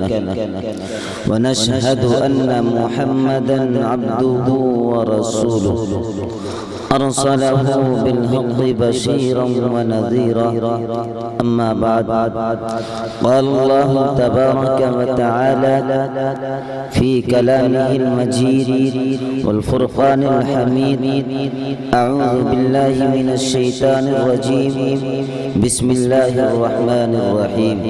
له ونشهد أن محمدا عبده ورسوله أرسله بالحق بشيرا ونذيرا أما بعد قال الله تبارك وتعالى في كلامه المجيد والفرقان الحميد أعوذ بالله من الشيطان الرجيم بسم الله الرحمن الرحيم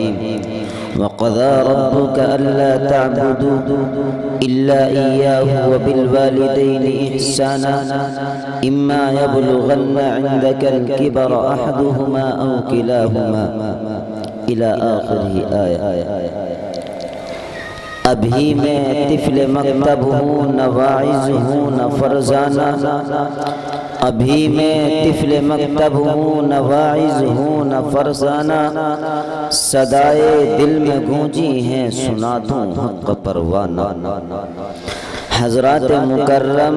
وقضى ربك ألا تعبدوا إلا إياه وبالوالدين إحسانا إما يبلغن عندك الكبر أحدهما أو كلاهما إلى آخره آية۔ ابھی میں طفل مکتب ہوں نہ واعظ ہوں نہ فرزانہ، ابھی میں طفل مکتب ہوں نہ واعظ ہوں نہ فرزانہ، صدائے دل میں گونجی ہیں سنا دوں حق پروانہ۔ حضرات مکرم،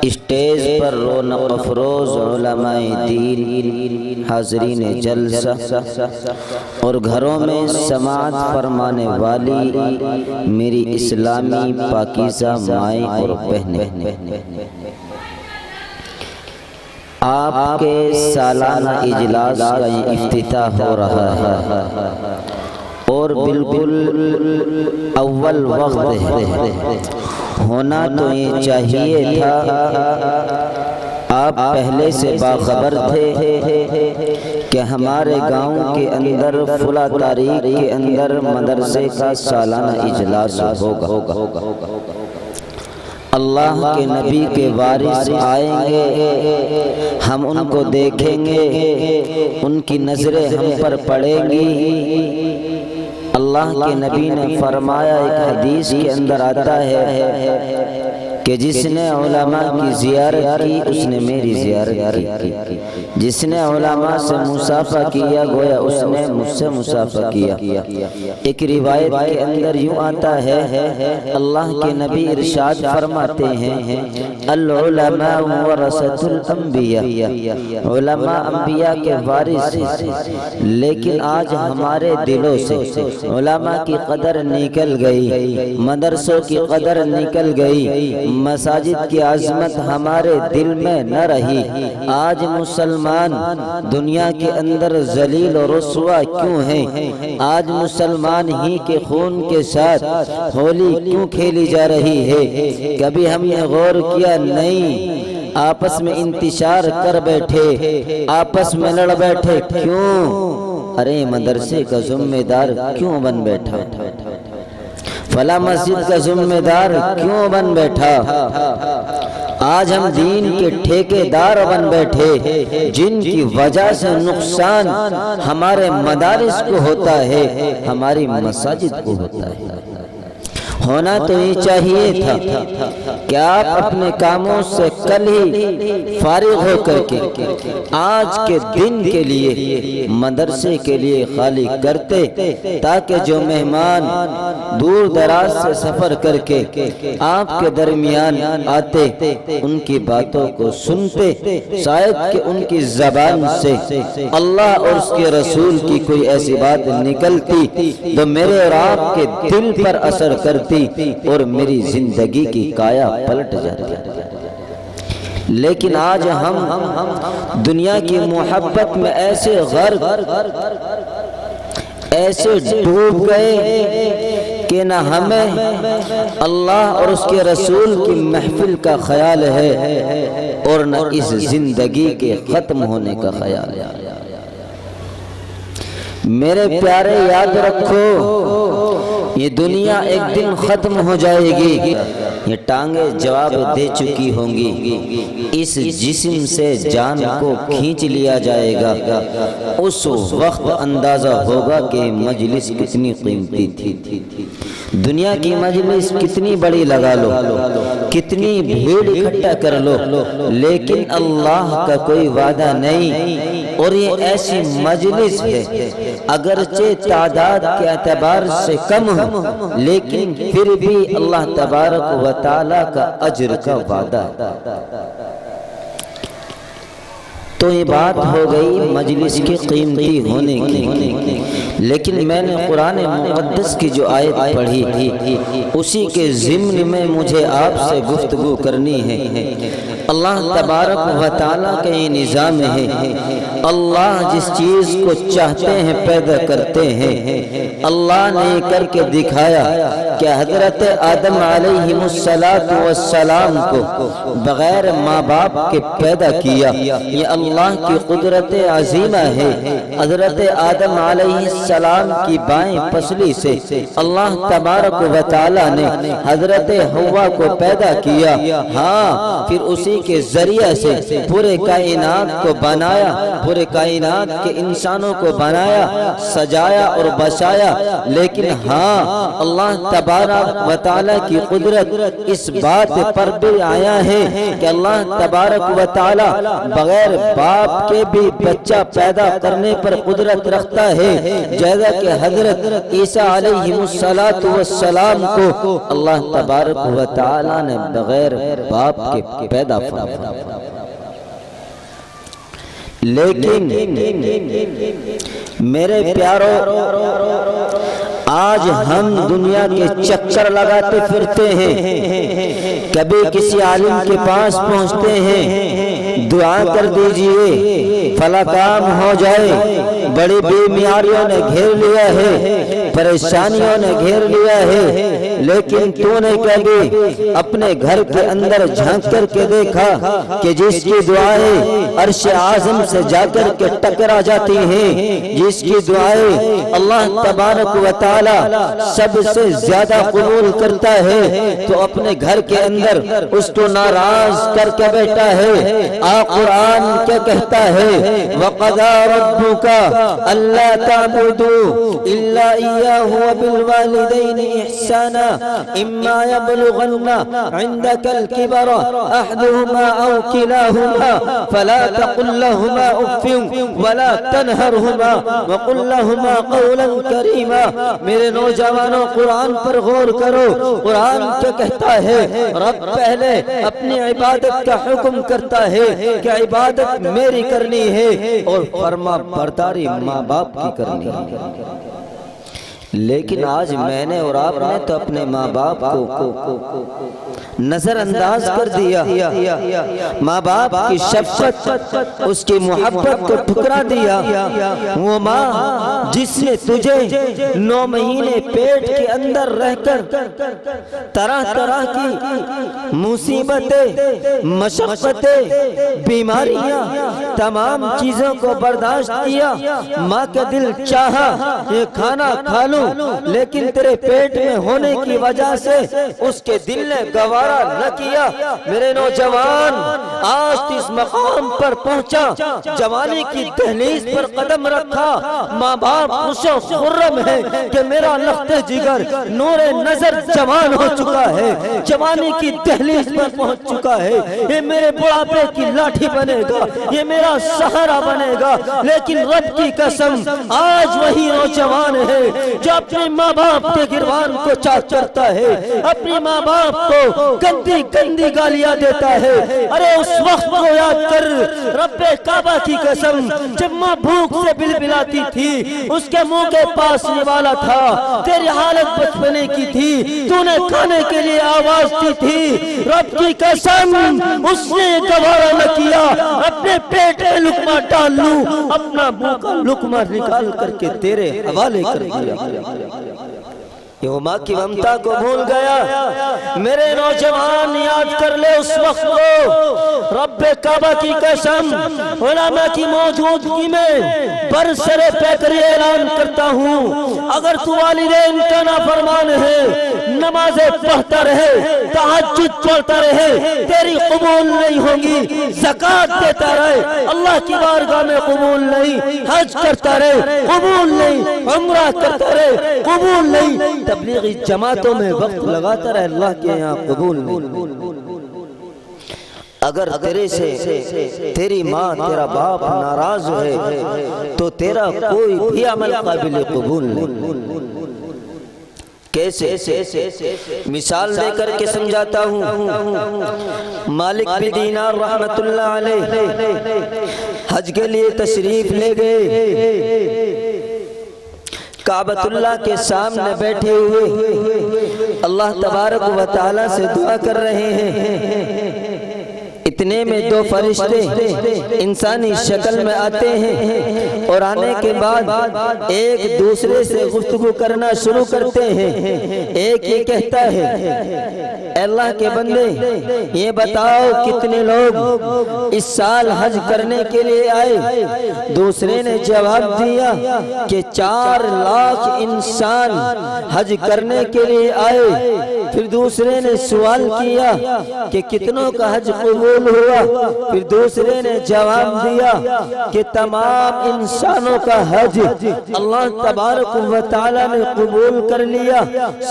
اسٹیج پر رونق افروز علماء دین، حاضرین جلسہ اور گھروں میں سماعت فرمانے والی میری اسلامی پاکیزہ مائیں اور بہنیں، آپ کے سالانہ اجلاس کا یہ افتتاح ہو رہا ہے اور بالکل اول وقت ہے، ہونا تو یہ چاہیے تھا۔ آپ پہلے سے باخبر تھے کہ ہمارے گاؤں کے اندر فلاں تاریخ کے اندر مدرسے کا سالانہ اجلاس ہوگا۔ اللہ کے نبی کے وارث آئیں گے، ہم ان کو دیکھیں گے، ان کی نظریں ہم پر پڑیں گی۔ اللہ کے نبی نے فرمایا، ایک حدیث کے اندر آتا ہے کہ جس نے علماء کی زیارت کی اس نے میری زیارت کی، جس نے علماء سے مصافحہ کیا گویا اس نے مجھ سے مصافحہ کیا۔ ایک روایت کے اندر یوں آتا ہے، اللہ کے نبی ارشاد فرماتے ہیں، العلماء ورثۃ الانبیاء، علماء انبیاء کے وارث ہیں۔ لیکن آج ہمارے دلوں سے علماء کی قدر نکل گئی، مدرسوں کی قدر نکل گئی، مساجد کی عظمت ہمارے دل میں نہ رہی۔ آج مسلمان دنیا کے اندر ذلیل و رسوا کیوں ہیں؟ آج مسلمان ہی کے خون کے ساتھ ہولی کیوں کھیلی جا رہی ہے؟ کبھی ہم نے غور کیا نہیں؟ آپس میں انتشار کر بیٹھے، آپس میں لڑ بیٹھے، کیوں؟ ارے مدرسے کا ذمہ دار کیوں بن بیٹھا؟ فلاں مسجد کا ذمہ دار کیوں بن بیٹھا؟ آج ہم دین کے ٹھیکے دار بن بیٹھے، جن کی وجہ سے نقصان ہمارے مدارس کو ہوتا ہے، ہماری مساجد کو ہوتا ہے۔ ہونا تو یہ چاہیے تھا کہ آپ اپنے کاموں سے کل ہی فارغ ہو کر کے آج کے دن کے لیے مدرسے کے لیے خالی کرتے، تاکہ جو مہمان دور دراز سے سفر کر کے آپ کے درمیان آتے ان کی باتوں کو سنتے، شاید کہ ان کی زبان سے اللہ اور اس کے رسول کی کوئی ایسی بات نکلتی تو میرے اور آپ کے دل پر اثر کرتی اور میری زندگی کی کایا پلٹ جاتی۔ لیکن آج ہم دنیا کی محبت میں ایسے غرق، ایسے ڈوب گئے کہ نہ ہمیں اللہ اور اس کے رسول کی محفل کا خیال ہے اور نہ اس زندگی کے ختم ہونے کا خیال ہے۔ میرے پیارے یاد رکھو، یہ دنیا ایک دن ختم ہو جائے گی، یہ ٹانگیں جواب دے چکی ہوں گی، اس جسم سے جان کو کھینچ لیا جائے گا۔ اس وقت اندازہ ہوگا کہ مجلس کتنی قیمتی تھی، دنیا کی مجلس کتنی بڑی لگا لو، کتنی بھیڑ اکٹھا کر لو، لیکن اللہ کا کوئی وعدہ نہیں۔ اور یہ ایسی مجلس ہے اگرچہ تعداد کے اعتبار سے کم ہو، لیکن پھر بھی اللہ تبارک و تعالی کا اجر کا وعدہ۔ تو یہ بات ہو گئی مجلس کی قیمتی ہونے کی، لیکن میں نے قرآن مقدس کی جو آیت پڑھی تھی اسی کے ضمن میں مجھے آپ سے گفتگو کرنی ہے۔ اللہ تبارک و تعالیٰ کا یہ نظام ہے، اللہ جس چیز کو چاہتے ہیں پیدا کرتے ہیں۔ اللہ نے کر کے دکھایا کہ حضرت آدم علیہ السلام کو بغیر ماں باپ کے پیدا کیا، یہ اللہ کی قدرت عظیمہ ہے۔ حضرت آدم علیہ السلام کی بائیں پسلی سے اللہ تبارک و تعالیٰ نے حضرت حوا کو پیدا کیا، ہاں پھر اسی کے ذریعے سے پورے کائنات کو بنایا، پورے کائنات کے انسانوں کو بنایا، سجایا اور بچایا۔ لیکن ہاں اللہ تبارک و تعالیٰ کی قدرت اس بات پر بھی آیا ہے کہ اللہ تبارک و تعالیٰ بغیر باپ کے بھی بچہ پیدا کرنے پر قدرت رکھتا ہے، جیسا کہ حضرت عیسیٰ علیہ السلام کو اللہ تبارک و تعالیٰ نے بغیر باپ کے پیدا فرمایا۔ لیکن میرے پیارو، آج ہم دنیا کے چکر لگاتے پھرتے ہیں، کبھی کسی عالم کے پاس پہنچتے ہیں، دعا کر دیجئے فلاں کام ہو جائے، بڑی بیماریوں نے گھیر لیا ہے، پریشانیوں نے گھیر لیا ہے، لیکن تو نے کبھی اپنے گھر کے اندر جھانک کر کے دیکھا کہ جس کی دعائیں عرش اعظم سے جا کر کے ٹکرا جاتی ہیں، جس کی دعائیں اللہ تبارک و تعالی تعالی سب سے زیادہ قبول کرتا ہے تو اپنے گھر کے اندر اس کو ناراض کر کے بیٹھا ہے۔ قرآن کیا کہتا ہے؟ وَقَضَى رَبُّكَ أَلَّا تَعْبُدُوا إِلَّا إِيَّاهُ وَبِالْوَالِدَيْنِ إِحْسَانًا إِمَّا يَبْلُغَنَّ عِندَكَ الْكِبَرَ أَحَدُهُمَا أَوْ كِلَاهُمَا فَلَا تَقُل لَّهُمَا أُفٍّ وَلَا تَنْهَرْهُمَا وَقُل لَّهُمَا قَوْلًا كَرِيمًا۔ میرے نوجوانوں، قرآن پر غور کرو۔ قرآن کیا کہتا ہے؟ رب پہلے اپنی عبادت کا حکم کرتا ہے کہ عبادت میری کرنی ہے اور فرما برداری ماں باپ کی کرنی ہے۔ لیکن آج میں نے اور آپ نے تو اپنے ماں باپ کو نظر انداز کر دیا، ماں باپ کی شفقت، اس کی محبت کو ٹھکرا دیا۔ وہ ماں جس نے تجھے 9 مہینے پیٹ کے اندر رہ کر طرح طرح کی مصیبتیں، مشقتیں، بیماریاں، تمام چیزوں کو برداشت کیا، ماں کا دل چاہا یہ کھانا کھا لوں، لیکن تیرے پیٹ میں ہونے کی وجہ سے اس کے دل نے گوارا نہ کیا۔ میرے نوجوان، آج اس مقام پر پہنچا، جوانی کی دہلیز پر قدم رکھا، ماں باپ خوش و خرم ہے کہ میرا لخت جگر نور نظر جوان ہو چکا ہے، جوانی کی دہلیز پر پہنچ چکا ہے، یہ میرے بڑھاپے کی لاٹھی بنے گا، یہ میرا سہارا بنے گا۔ لیکن رب کی قسم، آج وہی نوجوان ہے جو اپنے ماں باپ کے گروان کو چاک کرتا ہے، اپنی ماں باپ کو گندی گندی گالیاں دیتا ہے۔ ارے اس وقت کو یاد کر، رب کعبہ کی قسم، جب ماں بھوک سے بلبلاتی تھی، اس کے منہ کے پاس نوالا تھا، تیری حالت بچپنے کی تھی، تو نے کھانے کے لیے آواز دی تھی، رب کی قسم اس نے گوارا نہ کیا اپنے پیٹ میں لقمہ ڈال لوں، اپنا منہ کا لقمہ نکال کر کے تیرے حوالے کر دیا۔ یہ ماں کی ممتا کو بھول گیا۔ میرے نوجوان، یاد کر لے اس وقت کو، رب کعبہ کی قسم، علماء کی موجودگی میں برسر پیکر اعلان کرتا ہوں، اگر تو والدین کا نافرمان ہے، نمازیں پڑھتا رہے، تہجد پڑھتا رہے، تیری قبول نہیں ہوگی۔ زکوٰۃ دیتا رہے، اللہ کی بارگاہ میں قبول نہیں۔ حج کرتا رہے، قبول نہیں۔ عمرہ کرتا رہے، قبول نہیں۔ تبلیغی جماعتوں میں وقت لگاتا رہے، اللہ کے یہاں قبول نہیں۔ اگر تیرے سے تیری ماں، تیرا باپ ناراض ہے تو تیرا کوئی بھی عمل قابل قبول نہیں۔ کیسے؟ مثال دے کر کے سمجھاتا ہوں۔ مالک بن دینار رحمت اللہ علیہ حج کے لیے تشریف لے گئے، کعبۃ اللہ کے سامنے بیٹھے ہوئے اللہ تبارک و تعالی سے دعا کر رہے ہیں۔ اتنے میں 2 فرشتے انسانی شکل میں آتے ہیں اور آنے کے بعد ایک دوسرے سے گفتگو کرنا شروع کرتے ہیں۔ ایک یہ کہتا ہے، اے اللہ کے بندے، یہ بتاؤ کتنے لوگ اس سال حج کرنے کے لیے آئے؟ دوسرے نے جواب دیا کہ 4 لاکھ انسان حج کرنے کے لیے آئے۔ پھر دوسرے نے سوال کیا کہ کتنوں کا حج قبول ہوا؟ پھر دوسرے نے جواب دیا کہ تمام انسانوں کا حج اللہ تبارک و تعالی نے قبول کر لیا،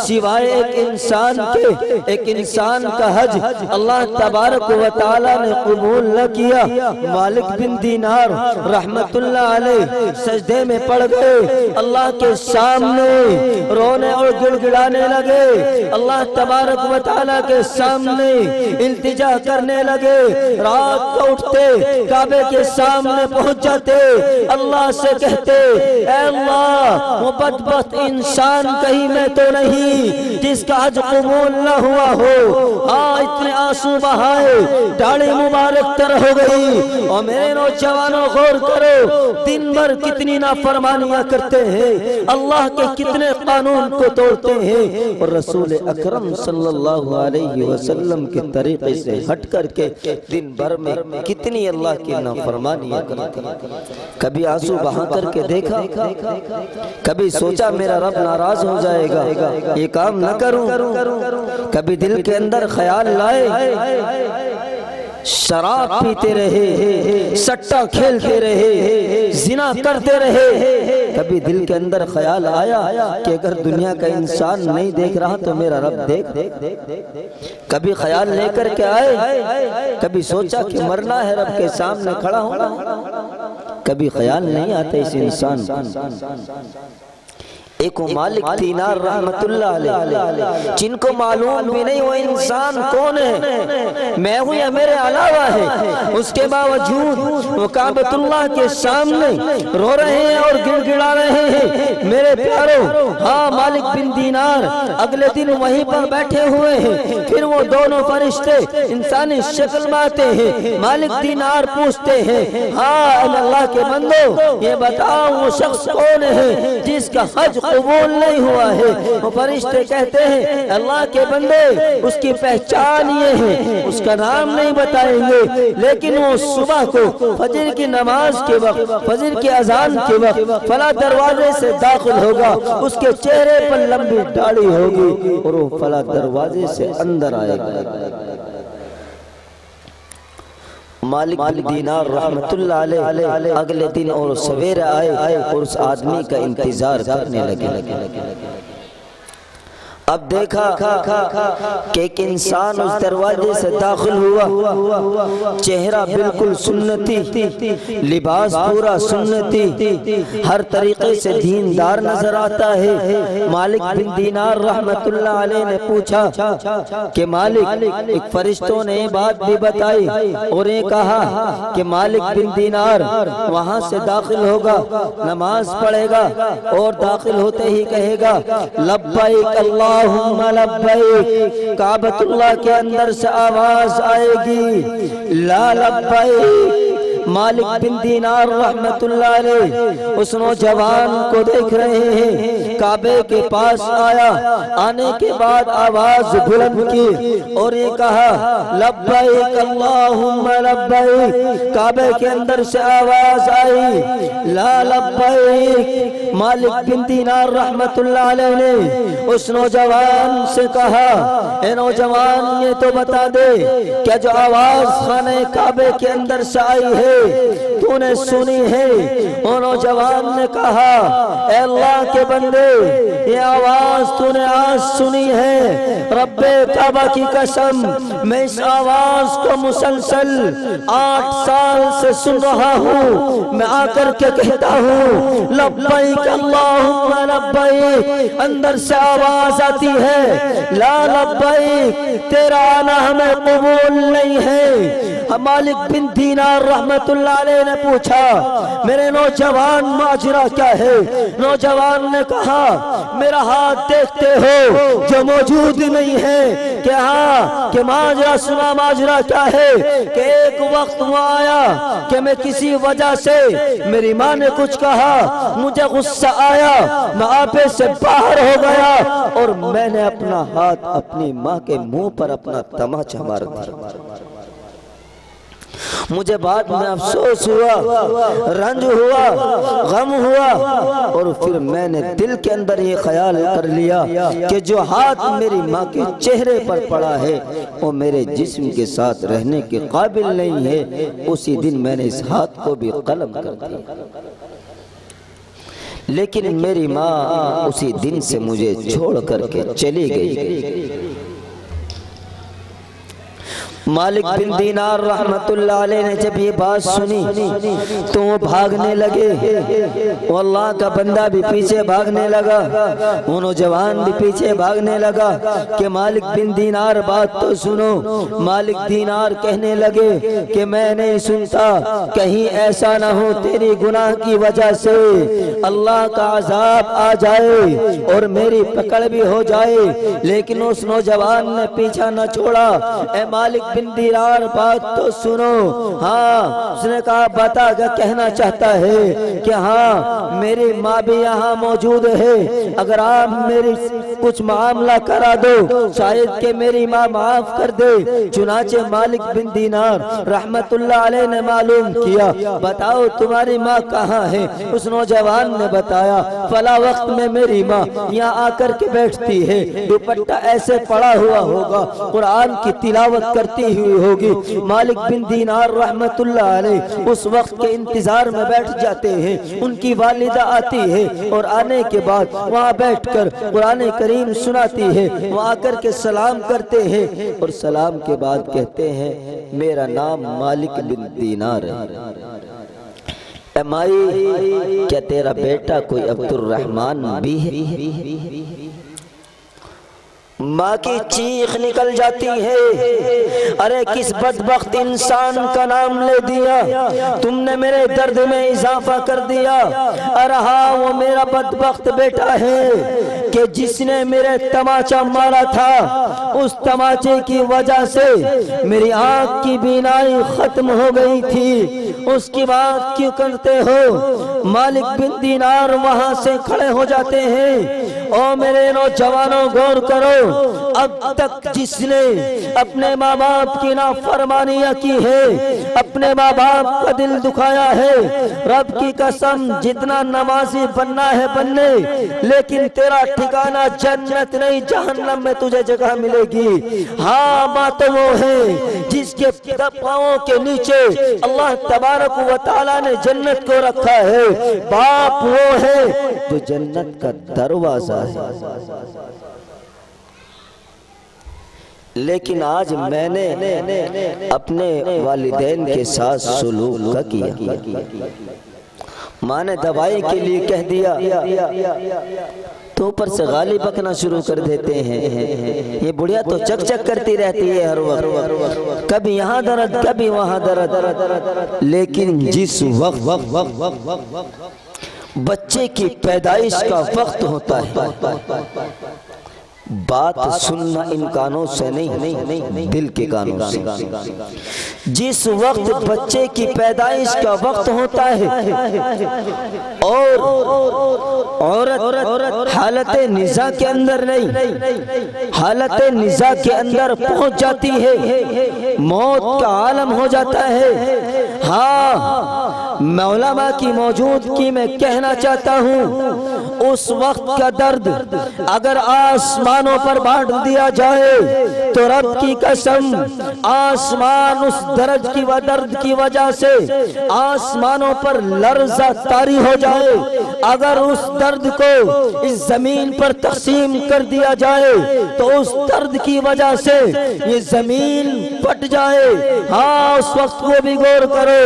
سوائے ایک انسان کے۔ ایک انسان کا حج اللہ تبارک و تعالی نے قبول نہ کیا۔ مالک بن دینار رحمت اللہ علیہ سجدے میں پڑ گئے، اللہ کے سامنے رونے اور گڑ گڑانے لگے، اللہ تبارک و تعالی کے سامنے التجا کرنے لگے۔ رات کو اٹھتے، کعبے کے سامنے پہنچ جاتے، اللہ سے کہتے، اے اللہ، وہ بدبخت انسان کہیں میں تو نہیں جس کا حج قبول نہ ہوا ہو۔ اتنے آنسو بہائے، داڑھی مبارک تر ہو گئی۔ اور میرے نوجوانوں غور کرو، دن بھر کتنی نافرمانیاں کرتے ہیں، اللہ کے کتنے قانون کو توڑتے ہیں، اور رسول اکرم صلی اللہ علیہ وسلم کے طریقے سے ہٹ کر کے دن بھر میں کتنی اللہ کی نافرمانیاں کرتے ہیں۔ کبھی آنسو بہا کر کے دیکھا، کبھی سوچا میرا رب ناراض ہو جائے گا یہ کام نہ کروں، کبھی دل کے اندر خیال لائے شراب پیتے رہے، سٹا کھیلتے رہے، زنا کرتے رہے، کبھی دل کے اندر خیال آیا کہ اگر دنیا کا انسان نہیں دیکھ رہا تو میرا رب دیکھ۔ کبھی خیال لے کر کے آئے، کبھی سوچا کہ مرنا ہے رب کے سامنے کھڑا ہونا، کبھی خیال نہیں آتا اس انسان۔ ایک مالک دینار رحمت اللہ علیہ، جن کو معلوم بھی نہیں وہ انسان کون ہے، میں ہوں یا میرے علاوہ ہے، اس کے باوجود وہ کعبۃ اللہ کے سامنے رو رہے ہیں اور گڑ گڑا رہے ہیں۔ میرے پیاروں، ہاں مالک بن دینار اگلے دن وہیں پر بیٹھے ہوئے ہیں، پھر وہ دونوں فرشتے انسانی شکل میں آتے ہیں۔ مالک دینار پوچھتے ہیں، ہاں اللہ کے بندو یہ بتاؤ وہ شخص کون ہے جس کا حج قبول نہیں ہوا ہے؟ وہ فرشتے کہتے ہیں اللہ کے بندے اس کی پہچان یہ ہے، اس کا نام نہیں بتائیں گے، لیکن وہ صبح کو فجر کی نماز کے وقت، فجر کی اذان کے وقت فلاں دروازے سے داخل ہوگا، اس کے چہرے پر لمبی داڑھی ہوگی اور وہ فلاں دروازے سے اندر آئے گا۔ مالک بن دینار رحمت اللہ علیہ اگلے دن اور سویرے آئے اور اس آدمی کا انتظار کرنے لگے۔ اب دیکھا کہ ایک انسان اس دروازے سے داخل ہوا، چہرہ بالکل سنتی، لباس پورا سنتی، ہر طریقے سے دیندار نظر آتا ہے۔ مالک بن دینار رحمت اللہ علیہ نے پوچھا کہ مالک، ایک فرشتوں نے یہ بات بھی بتائی اور یہ کہا کہ مالک بن دینار وہاں سے داخل ہوگا، نماز پڑھے گا اور داخل ہوتے ہی کہے گا لبیک اللہ اللہم لبیک، کعبۃ اللہ کے اندر سے آواز آئے گی لا لبیک۔ مالک بن دینار رحمت اللہ علیہ اس نوجوان کو دیکھ رہے ہیں، کعبے کے پاس آیا، آنے کے بعد آواز بلند کی اور یہ کہا لبیک اللہم لبیک، کعبے کے اندر سے آواز آئی لا لبیک۔ مالک بن دینار رحمت اللہ علیہ نے اس نوجوان سے کہا اے نوجوان یہ تو بتا دے کہ جو آواز خانہ کعبے کے اندر سے آئی ہے تو نے سنی ہے؟ وہ نوجوان نے کہا اے اللہ کے بندے یہ آواز تو نے آج سنی ہے، رب کعبہ کی قسم میں اس آواز کو مسلسل 8 سال سے سن رہا ہوں، میں آ کر کے کہتا ہوں لبیک اللہم لبیک، اندر سے آواز آتی ہے لا لبیک، تیرا آنا ہمیں قبول نہیں ہے۔ مالک بن دینار رحمت اللہ علیہ نے پوچھا میرے نوجوان ماجرا کیا ہے؟ نوجوان نے کہا میرا ہاتھ دیکھتے ہو جو موجود نہیں ہے، کہ ہاں کہ ماجرا سنا، ماجرا کیا ہے کہ ایک وقت وہ آیا کہ میں کسی وجہ سے میری ماں نے کچھ کہا، مجھے غصہ آیا، میں آپے سے باہر ہو گیا اور میں نے اپنا ہاتھ اپنی ماں کے منہ پر اپنا تماچا مار دیا۔ مجھے بعد میں افسوس ہوا، رنج ہوا، غم ہوا، اور پھر میں نے دل کے اندر یہ خیال کر لیا کہ جو ہاتھ میری ماں کے چہرے پر پڑا ہے وہ میرے جسم کے ساتھ رہنے کے قابل نہیں ہے۔ اسی دن میں نے اس ہاتھ کو بھی قلم کر دیا، لیکن میری ماں اسی دن سے مجھے چھوڑ کر کے چلی گئی۔ مالک بن دینار رحمت اللہ علیہ نے جب یہ بات سنی تو وہ بھاگنے لگے، وہ اللہ کا بندہ بھی پیچھے بھاگنے لگا، وہ نوجوان بھی پیچھے بھاگنے لگا کہ مالک بن دینار بات تو سنو۔ مالک دینار کہنے لگے کہ میں نہیں سنتا، کہیں ایسا نہ ہو تیری گناہ کی وجہ سے اللہ کا عذاب آ جائے اور میری پکڑ بھی ہو جائے۔ لیکن اس نوجوان نے پیچھا نہ چھوڑا۔ اے مالک بن دینار بات تو سنو۔ ہاں اس نے کہا بتا کیا کہنا چاہتا ہے کہ ہاں میری ماں بھی یہاں موجود ہے، اگر آپ میری کچھ معاملہ کرا دو شاید کہ میری ماں معاف کر دے۔ چنانچہ مالک بن دینار رحمت اللہ علیہ نے معلوم کیا، بتاؤ تمہاری ماں کہاں ہے؟ اس نوجوان نے بتایا فلاں وقت میں میری ماں یہاں آ کر کے بیٹھتی ہے، دوپٹہ ایسے پڑا ہوا ہوگا، قرآن کی تلاوت کرتی ہوئی ہوگی۔ مالک بن دینار رحمت اللہ علیہ اس وقت کے انتظار میں بیٹھ جاتے ہیں، ان کی والدہ آتی ہے اور آنے کے بعد وہاں بیٹھ کر قرآن کریم سناتی ہے، وہ آ کر کے سلام کرتے ہیں اور سلام کے بعد کہتے ہیں میرا نام مالک بن دینار ہے۔ اے مائی کیا تیرا بیٹا کوئی عبد الرحمن بھی ہے؟ ماں کی چیخ نکل جاتی ہے، ارے کس بدبخت انسان کا نام لے دیا تم نے، میرے درد میں اضافہ کر دیا۔ ارے ہاں وہ میرا بدبخت بیٹا ہے کہ جس نے میرے تماچا مارا تھا، اس تماچے کی وجہ سے میری آنکھ کی بینائی ختم ہو گئی تھی، اس کی بات کیوں کرتے ہو؟ مالک بن دینار وہاں سے کھڑے ہو جاتے ہیں۔ او میرے نوجوانوں غور کرو، اب تک جس نے اپنے ماں باپ کی نافرمانیاں کی ہے، اپنے ماں باپ کا دل دکھایا ہے، رب کی قسم جتنا نمازی بننا ہے بننے، لیکن تیرا ٹھکانہ جنت نہیں جہنم میں تجھے جگہ ملے گی۔ ہاں ماں تو وہ ہے جس کے پاؤں کے نیچے اللہ تبارک و تعالیٰ نے جنت کو رکھا ہے، باپ وہ ہے جو جنت کا دروازہ ہے۔ لیکن آج میں نے اپنے والدین کے ساتھ سلوک کیا، ماں نے دوائی کے لیے کہہ دیا تو اوپر سے غالی بکنا شروع کر دیتے ہیں۔ یہ بڑھیا تو چک چک کرتی رہتی ہے ہر وقت، کبھی یہاں درد کبھی وہاں درد، لیکن جس وقت بچے کی پیدائش کا وقت ہوتا ہے بات سننا ان کانوں سے نہیں دل کے کانوں سے، جس وقت بچے کی پیدائش کا وقت ہوتا ہے اور عورت حالت نزاع کے اندر نہیں، حالت نزاع کے اندر پہنچ جاتی ہے، موت کا عالم ہو جاتا ہے۔ ہاں علماء کی موجودگی میں کہنا چاہتا ہوں، اس وقت کا درد اگر آسمانوں پر بانٹ دیا جائے تو رب کی قسم آسمان اس درد کی وجہ سے آسمانوں پر لرزہ طاری ہو جائے۔ اگر اس درد کو اس زمین پر تقسیم کر دیا جائے تو اس درد کی وجہ سے یہ زمین پھٹ جائے۔ ہاں اس وقت کو بھی غور کرو،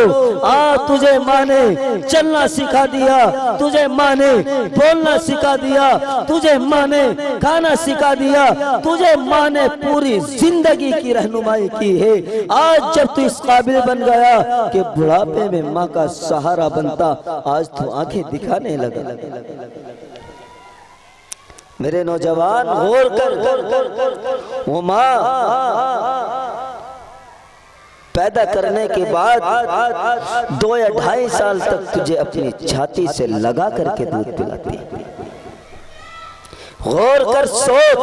تجھے ماں نے چلنا سکھا دیا، تجھے ماں نے بولنا سکھا دیا، تجھے ماں نے کھانا سکھا دیا، تجھے ماں نے پوری زندگی کی رہنمائی کی ہے۔ آج جب تو اس قابل بن گیا کہ بڑھاپے میں ماں کا سہارا بنتا، آج تو آنکھیں دکھانے لگا۔ میرے نوجوان غور کر، وہ ماں پیدا کرنے کے بعد 2 یا 2.5 سال تک تجھے اپنی چھاتی سے لگا کر کے دودھ پلاتی ہے۔ غور کر، سوچ،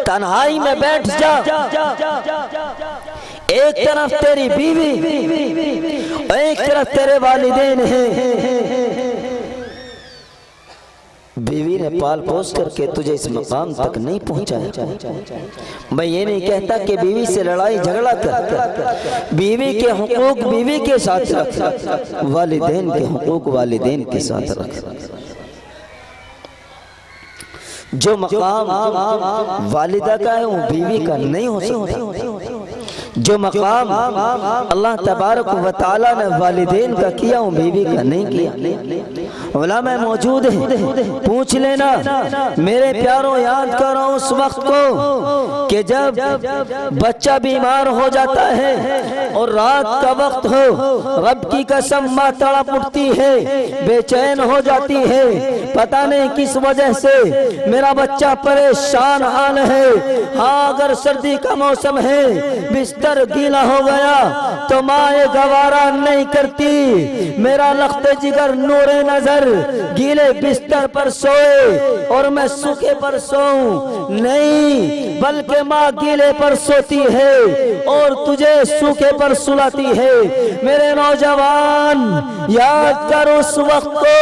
تنہائی میں بیٹھ جا، ایک طرف تیری بیوی ایک طرف تیرے والدین ہیں۔ بیوی نے پال پوس کر کے تجھے اس مقام تک نہیں پہنچایا۔ میں یہ نہیں کہتا کہ بیوی سے لڑائی جھگڑا کر، بیوی کے حقوق بیوی کے ساتھ رکھ، والدین کے حقوق والدین کے ساتھ رکھ۔ جو مقام والدہ کا ہے وہ بیوی کا نہیں ہو سکتا، جو مقام اللہ تبارک و تعالیٰ نے والدین کا کیا وہ بیوی کا نہیں کیا۔ علماء موجود ہیں، پوچھ لینا میرے پیاروں، یاد کرو اس وقت کو کہ جب بچہ بیمار ہو جاتا ہے، اور رات کا وقت ہو، رب کی قسم ماں تڑپ اٹھتی ہے، بے چین ہو جاتی ہے، پتہ نہیں کس وجہ سے میرا بچہ پریشان حال ہے۔ ہاں اگر سردی کا موسم ہے، بستر گیلا ہو گیا تو ماں یہ گوارا نہیں کرتی میرا لخت جگر نور نظر گیلے بستر پر سوئے اور میں سوکھے پر سوؤں، نہیں بلکہ ماں گیلے پر سوتی ہے اور تجھے سوکھے پر سلاتی ہے۔ میرے نوجوان یاد کر اس وقت کو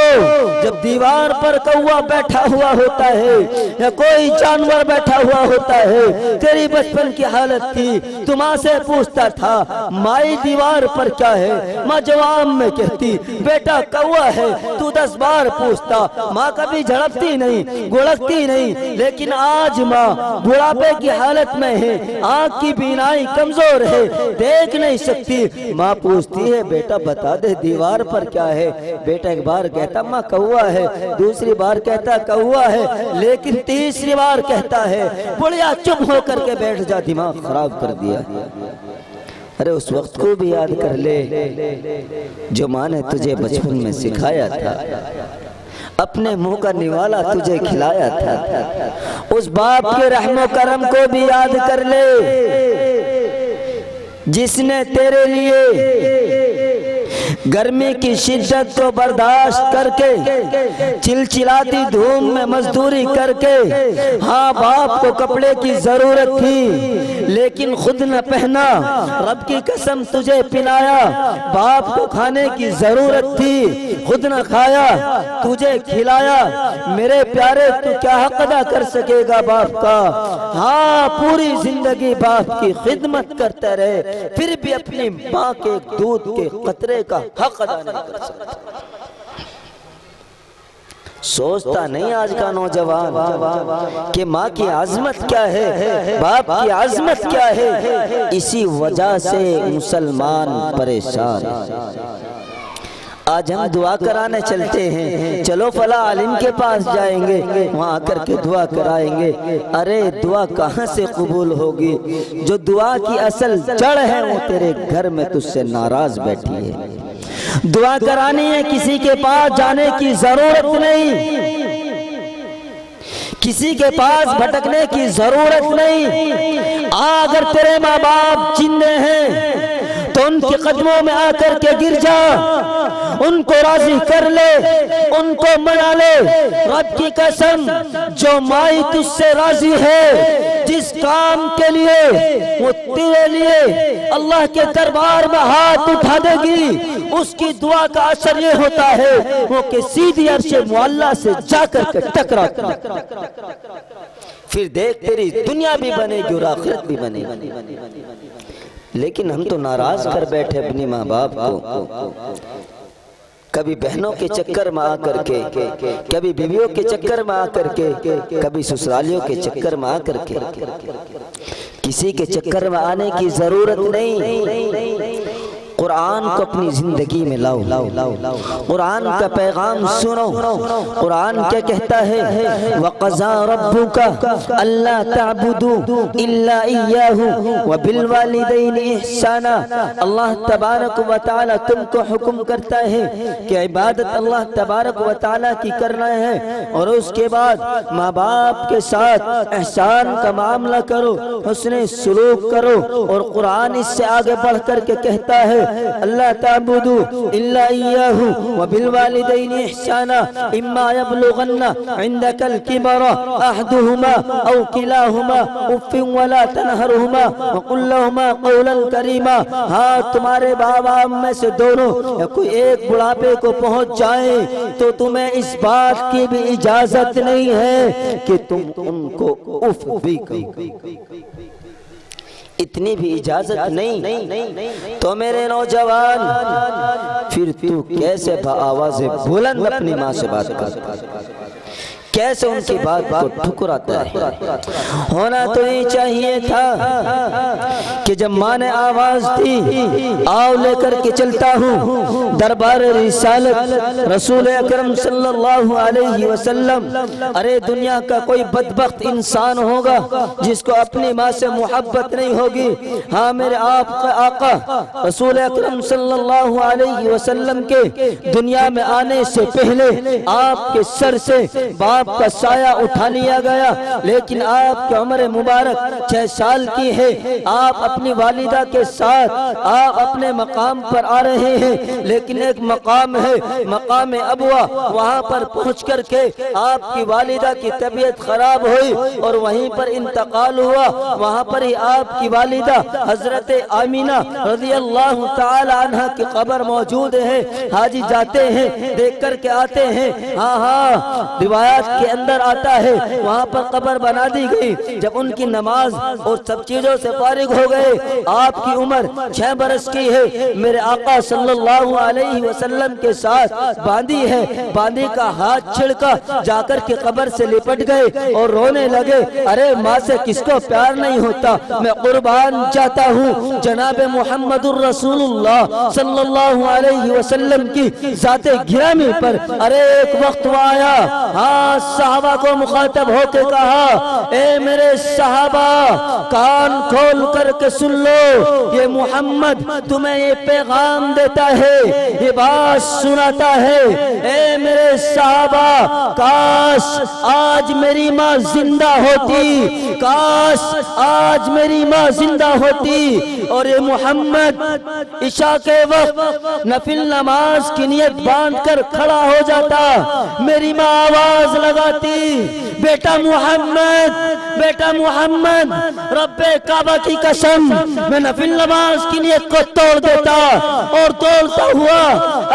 جب دیوار پر کوا بیٹھا ہوا ہوتا ہے یا کوئی جانور بیٹھا ہوا ہوتا ہے، تیری بچپن کی حالت تھی، تو ماں سے پوچھتا تھا مائی دیوار پر کیا ہے، ماں جواب میں کہتی بیٹا کوا ہے، تو 10 بار پوچھتا، ماں کبھی جھڑپتی نہیں، گڑکتی نہیں۔ لیکن آج ماں بڑھاپے کی حالت میں ہے، آنکھ کی بینائی کمزور ہے، دیکھ نہیں سکتی، ماں پوچھتی ہے بیٹا بتا دے دیوار پر کیا ہے، بیٹا ایک بار کہتا ماں کوا ہے، دوسری بار کہتا کوا ہے، لیکن تیسری بار کہتا ہے بڑھیا چپ ہو کر کے بیٹھ جا، دماغ خراب کر دیا۔ ارے اس وقت کو بھی یاد کر لے جو ماں نے تجھے بچپن میں سکھایا تھا، اپنے منہ کا نوالا تجھے کھلایا تھا، اس باپ کے رحم و کرم کو بھی یاد کر لے جس نے تیرے لیے گرمی کی شدت کو برداشت کر کے چلچلاتی دھوپ میں مزدوری کر کے، ہاں باپ کو کپڑے کی ضرورت تھی لیکن خود نہ پہنا، رب کی قسم تجھے پلایا، باپ کو کھانے کی ضرورت تھی خود نہ کھایا، تجھے کھلایا۔ میرے پیارے تو کیا حق ادا کر سکے گا باپ کا؟ ہاں پوری زندگی باپ کی خدمت کرتے رہے، پھر بھی اپنی ماں کے دودھ کے قطرے کا حق ادا نہیں کر سکتا۔ سوچتا نہیں آج کا نوجوان کہ ماں کی عظمت کیا ہے، باپ کی عظمت کیا ہے، اسی وجہ سے مسلمان پریشان۔ آج ہم دعا کرانے چلتے ہیں، چلو فلاں عالم کے پاس جائیں گے، وہاں آ کر کے دعا کرائیں گے۔ ارے دعا کہاں سے قبول ہوگی؟ جو دعا کی اصل جڑ ہے وہ تیرے گھر میں تجھ سے ناراض بیٹھی ہے۔ دعا کرانی ہے، کسی کے پاس جانے کی ضرورت نہیں، کسی کے پاس بھٹکنے کی ضرورت نہیں۔ اگر تیرے ماں باپ زندے ہیں تو ان کے قدموں میں آ کر کے گر جا، ان کو راضی کر لے، ان کو منا لے۔ رب کی قسم جو مائی تجھ سے راضی ہے، جس کام کے لیے وہ تیرے لیے اللہ کے دربار میں ہاتھ اٹھا دے گی، اس کی دعا کا اثر یہ ہوتا ہے وہ کہ سیدھی عرش معلیٰ سے جا کر کے ٹکرا، پھر دیکھ تیری دنیا بھی بنے گی اور آخرت بھی بنے گی۔ لیکن ہم تو ناراض کر بیٹھے اپنی ماں باپ کو، کبھی بہنوں کے چکر میں آ کر کے، کبھی بیویوں کے چکر میں آ کر کے، کبھی سسرالیوں کے چکر میں آ کر کے۔ کسی کے چکر میں آنے کی ضرورت نہیں، قرآن کو اپنی زندگی میں لاؤ، قرآن کا پیغام سنو۔ قرآن کیا کہتا ہے؟ وَقَضَىٰ رَبُّكَ أَلَّا تَعْبُدُوا إِلَّا إِيَّاهُ وَبِالْوَالِدَيْنِ إِحْسَانًا۔ اللہ تبارک و تعالی تم کو حکم کرتا ہے کہ عبادت اللہ تبارک و تعالی کی کرنا ہے، اور اس کے بعد ماں باپ کے ساتھ احسان کا معاملہ کرو، حسن سلوک کرو۔ اور قرآن اس سے آگے بڑھ کر کے کہتا ہے اللہ تعبدوا الا اياه وبالوالدين احسانا اما يبلغن عندك الكبر احدهما او كلاهما اف ولا تنهرهما وقل لهما قولا كريما۔ ہاں تمہارے باپ میں سے دونوں یا کوئی ایک بڑھاپے کو پہنچ جائے تو تمہیں اس بات کی بھی اجازت نہیں ہے کہ تم ان کو اف بھی کہو، اتنی بھی اجازت نہیں۔ تو میرے نوجوان پھر تو کیسے بآواز بلند اپنی ماں سے بات کرتا؟ کیسے ان کی بات کو ٹھکراتا ہے۔ ہونا تو یہ چاہیے تھا کہ جب ماں نے آواز دی آؤ لے کر کے چلتا ہوں دربار رسالت رسول اکرم صلی اللہ علیہ وسلم، ارے دنیا کا کوئی بدبخت انسان ہوگا جس کو اپنی ماں سے محبت نہیں ہوگی؟ ہاں میرے آپ کا آقا رسول اکرم صلی اللہ علیہ وسلم کے دنیا میں آنے سے پہلے آپ کے سر سے باپ کا سایہ اٹھا لیا گیا، لیکن آپ کی عمر مبارک 6 سال کی ہے، آپ اپنی والدہ کے ساتھ آپ اپنے مقام پر آ رہے ہیں، لیکن ایک مقام ہے مقام ابوا، وہاں پر پہنچ کر کے آپ کی والدہ کی طبیعت خراب ہوئی اور وہیں پر انتقال ہوا۔ وہاں پر ہی آپ کی والدہ حضرت آمینہ رضی اللہ تعالی عنہ کی قبر موجود ہے۔ حاجی جاتے ہیں دیکھ کر کے آتے ہیں، ہاں روایات کے اندر آتا ہے وہاں پر قبر بنا دی گئی۔ جب ان کی نماز اور سب چیزوں سے فارغ ہو گئے، آپ کی عمر 6 برس کی ہے، میرے آقا صلی اللہ علیہ وسلم کے ساتھ باندی ہے، باندی کا ہاتھ چھڑکا جا کر کے قبر سے لپٹ گئے اور رونے لگے، ارے ماں سے کس کو پیار نہیں ہوتا؟ میں قربان چاہتا ہوں جناب محمد الرسول اللہ صلی اللہ علیہ وسلم کی ذات گرامی پر۔ ارے ایک وقت وہ آیا، ہاں صحابہ کو مخاطب ہو کے کہا، اے میرے صحابہ کان کھول کر کے سن لو، یہ محمد تمہیں یہ پیغام دیتا ہے، یہ بات سناتا ہے۔ اے میرے صحابہ کاش آج میری ماں زندہ ہوتی، کاش آج میری ماں زندہ ہوتی اور یہ محمد عشاء کے وقت نفل نماز کی نیت باندھ کر کھڑا ہو جاتا، میری ماں آواز لگاتی، بیٹا محمد، بیٹا محمد، رب کعبہ کی قسم میں نفل نماز کی نیت کو توڑ دیتا اور توڑتا ہوا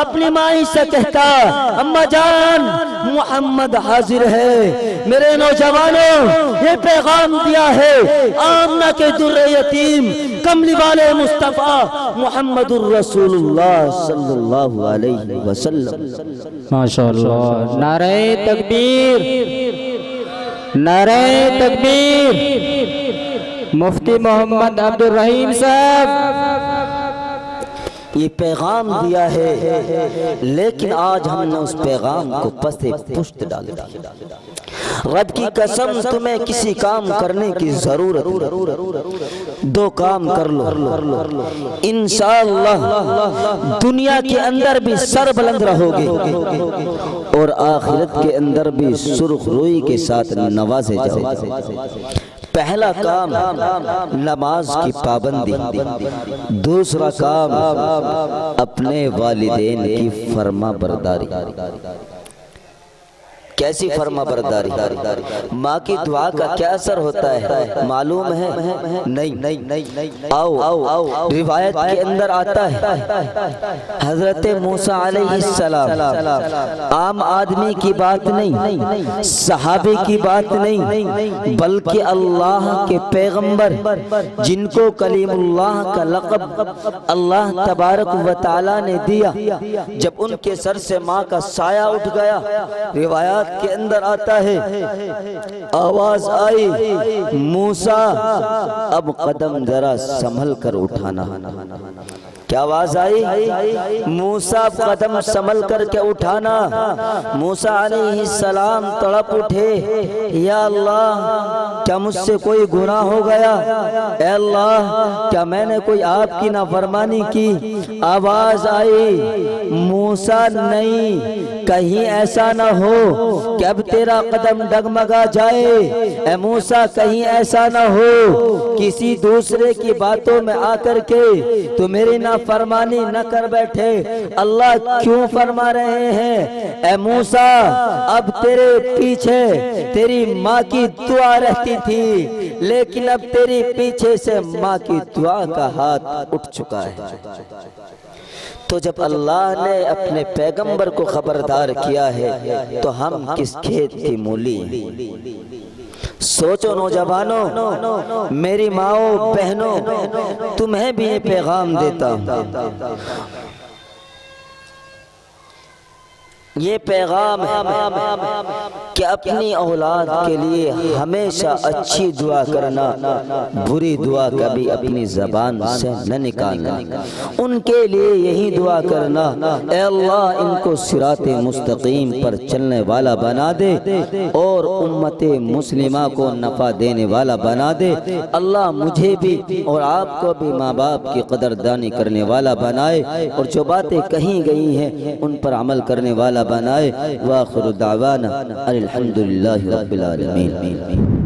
اپنی ماں سے کہتا، اماں جان محمد حاضر ہے۔ میرے نوجوانوں یہ پیغام دیا ہے آمنہ کے در یتیم کملی والے مصطفیٰ محمد الرسول اللہ صلی اللہ علیہ وسلم۔ ماشاءاللہ، نعرہ تکبیر، نعرہ تکبیر۔ مفتی محمد عبد الرحیم صاحب یہ پیغام دیا ہے، لیکن آج ہم نے اس پیغام کو پس پشت ڈال دیا۔ رب کی قسم تمہیں کسی کام کرنے کی ضرورت نہیں، 2 کام کر لو، انشاءاللہ دنیا کے اندر بھی سر بلند رہو گے اور آخرت کے اندر بھی سرخ روئی کے ساتھ نوازے جاؤ گے۔ پہلا کام نماز کی پابندی، دوسرا کام اپنے والدین کی فرما برداری۔ کیسی فرما برداری؟ ماں کی دعا کا کیا اثر ہوتا ہے معلوم ہے؟ نہیں۔ آؤ روایت کے اندر آتا ہے حضرت موسیٰ علیہ السلام، عام آدمی کی بات نہیں، صحابی کی بات نہیں، بلکہ اللہ کے پیغمبر جن کو کلیم اللہ کا لقب اللہ تبارک و تعالی نے دیا، جب ان کے سر سے ماں کا سایہ اٹھ گیا، روایات کے اندر آتا ہے آواز آئی، موسیٰ اب قدم ذرا سنبھل کر اٹھانا۔ کیا آواز آئی؟ موسیٰ قدم سنبھل کر کے اٹھانا۔ موسیٰ علیہ السلام تڑپ اٹھے، یا اللہ کیا مجھ سے کوئی گناہ ہو گیا؟ اے اللہ کیا میں نے کوئی آپ کی نافرمانی کی؟ آواز آئی، موسیٰ نہیں، کہیں ایسا نہ ہو کہ اب تیرا قدم ڈگمگا جائے، اے موسیٰ کہیں ایسا نہ ہو کسی دوسرے کی باتوں میں آ کر کے تو میری نافرمانی نہ کر بیٹھے۔ اللہ کیوں فرما رہے ہیں، اے موسیٰ اب تیرے پیچھے تیری ماں کی دعا رہتی تھی، لیکن اب تیری پیچھے سے ماں کی دعا کا ہاتھ اٹھ چکا ہے۔ تو جب اللہ نے اپنے پیغمبر کو خبردار کیا ہے تو ہم کس کھیت کی مولی ہیں؟ سوچو نوجوانوں، میری ماؤں بہنوں، تمہیں بھی یہ پیغام دیتا ہوں، یہ پیغام ہے کہ اپنی اولاد کے لیے ہمیشہ اچھی دعا کرنا، بری دعا کبھی اپنی زبان سے نہ نکالنا۔ ان کے لیے یہی دعا کرنا، اے اللہ ان کو صراط مستقیم پر چلنے والا بنا دے اور امت مسلمہ کو نفع دینے والا بنا دے۔ اللہ مجھے بھی اور آپ کو بھی ماں باپ کی قدردانی کرنے والا بنائے، اور جو باتیں کہیں گئی ہیں ان پر عمل کرنے والا بنائے۔ وآخر دعوانا الحمدللہ رب العالمین۔